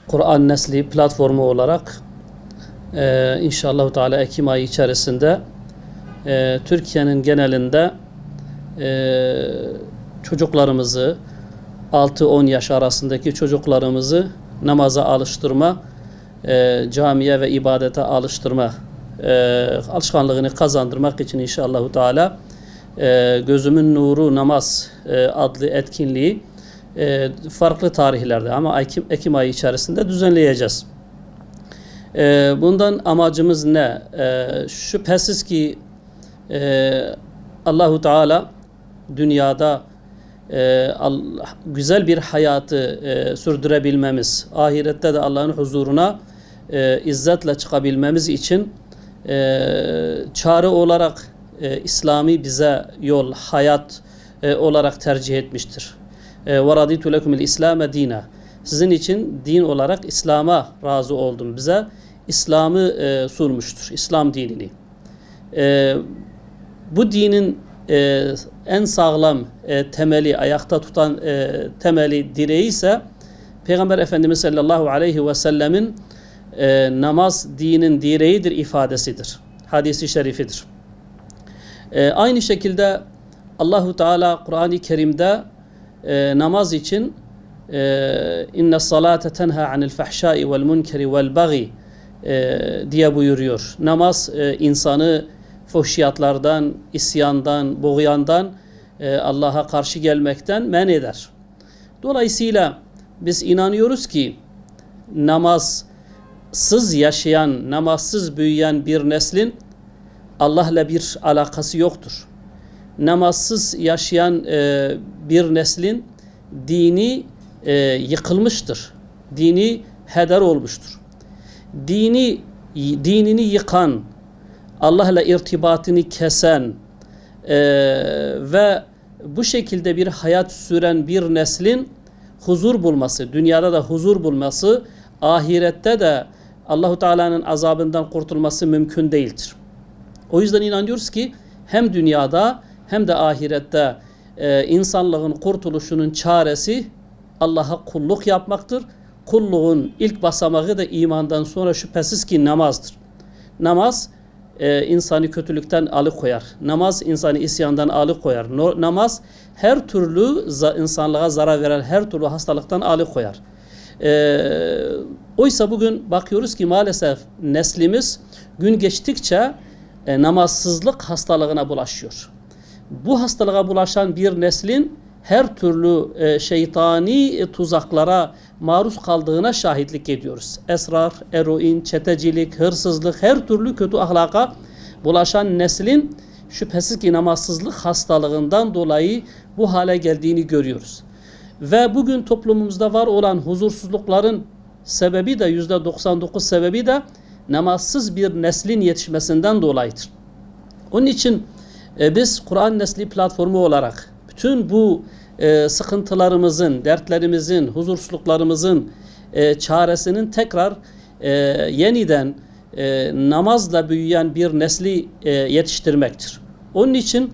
Kur'an Nesli platformu olarak inşallah Teala Ekim ayı içerisinde Türkiye'nin genelinde çocuklarımızı 6-10 yaş arasındaki çocuklarımızı namaza alıştırma, camiye ve ibadete alıştırma alışkanlığını kazandırmak için inşallah Teala Gözümün Nuru Namaz adlı etkinliği farklı tarihlerde ama Ekim ayı içerisinde düzenleyeceğiz. Bundan amacımız ne? Şüphesiz ki Allahu Teala dünyada güzel bir hayatı sürdürebilmemiz, ahirette de Allah'ın huzuruna izzetle çıkabilmemiz için çare olarak İslami bize yol, hayat olarak tercih etmiştir. وَرَضِيتُ لَكُمُ الْاِسْلَامَ دِينًا Sizin için din olarak İslam'a razı oldum. Bize İslam'ı sunmuştur, İslam dinini. Bu dinin en sağlam temeli, ayakta tutan temeli, direği ise Peygamber Efendimiz sallallahu aleyhi ve sellemin namaz dinin direğidir ifadesidir. Hadisi şerifidir. Aynı şekilde Allahu Teala Kur'an-ı Kerim'de namaz için inne salate tenha anil fahşai vel munkeri vel bagi diye buyuruyor. Namaz insanı fuhşiyatlardan, isyandan, boğyandan, Allah'a karşı gelmekten men eder. Dolayısıyla biz inanıyoruz ki namazsız yaşayan, namazsız büyüyen bir neslin Allah'la bir alakası yoktur. Namazsız yaşayan bir neslin dini yıkılmıştır. Dini heder olmuştur. Dinini yıkan, Allah'la irtibatını kesen ve bu şekilde bir hayat süren bir neslin huzur bulması, dünyada da huzur bulması, ahirette de Allahu Teala'nın azabından kurtulması mümkün değildir. O yüzden inanıyoruz ki hem dünyada hem de ahirette insanlığın kurtuluşunun çaresi Allah'a kulluk yapmaktır. Kulluğun ilk basamağı da imandan sonra şüphesiz ki namazdır. Namaz insanı kötülükten alıkoyar. Namaz insanı isyandan alıkoyar. Namaz her türlü insanlığa zarar veren her türlü hastalıktan alıkoyar. Oysa bugün bakıyoruz ki maalesef neslimiz gün geçtikçe namazsızlık hastalığına bulaşıyor. Bu hastalığa bulaşan bir neslin her türlü şeytani tuzaklara maruz kaldığına şahitlik ediyoruz. Esrar, eroin, çetecilik, hırsızlık, her türlü kötü ahlaka bulaşan neslin şüphesiz ki namazsızlık hastalığından dolayı bu hale geldiğini görüyoruz. Ve bugün toplumumuzda var olan huzursuzlukların sebebi de %99 sebebi de namazsız bir neslin yetişmesinden dolayıdır. Onun için biz Kur'an Nesli platformu olarak bütün bu sıkıntılarımızın, dertlerimizin, huzursuzluklarımızın çaresinin tekrar yeniden namazla büyüyen bir nesli yetiştirmektir. Onun için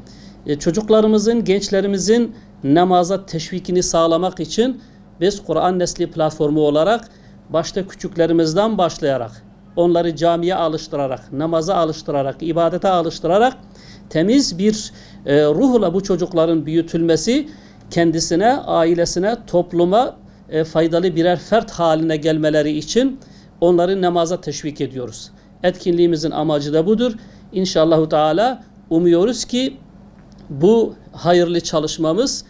çocuklarımızın, gençlerimizin namaza teşvikini sağlamak için biz Kur'an Nesli platformu olarak başta küçüklerimizden başlayarak, onları camiye alıştırarak, namaza alıştırarak, ibadete alıştırarak temiz bir ruhla bu çocukların büyütülmesi, kendisine, ailesine, topluma faydalı birer fert haline gelmeleri için onları namaza teşvik ediyoruz. Etkinliğimizin amacı da budur. İnşallahu Teala umuyoruz ki bu hayırlı çalışmamız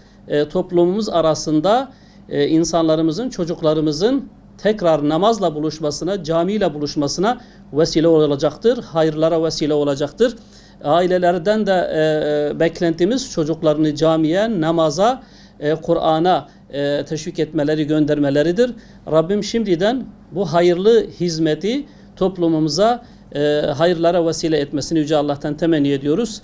toplumumuz arasında insanlarımızın, çocuklarımızın tekrar namazla buluşmasına, camiyle buluşmasına vesile olacaktır. Hayırlara vesile olacaktır. Ailelerden de beklentimiz çocuklarını camiye, namaza, Kur'an'a teşvik etmeleri, göndermeleridir. Rabbim şimdiden bu hayırlı hizmeti toplumumuza hayırlara vesile etmesini Yüce Allah'tan temenni ediyoruz.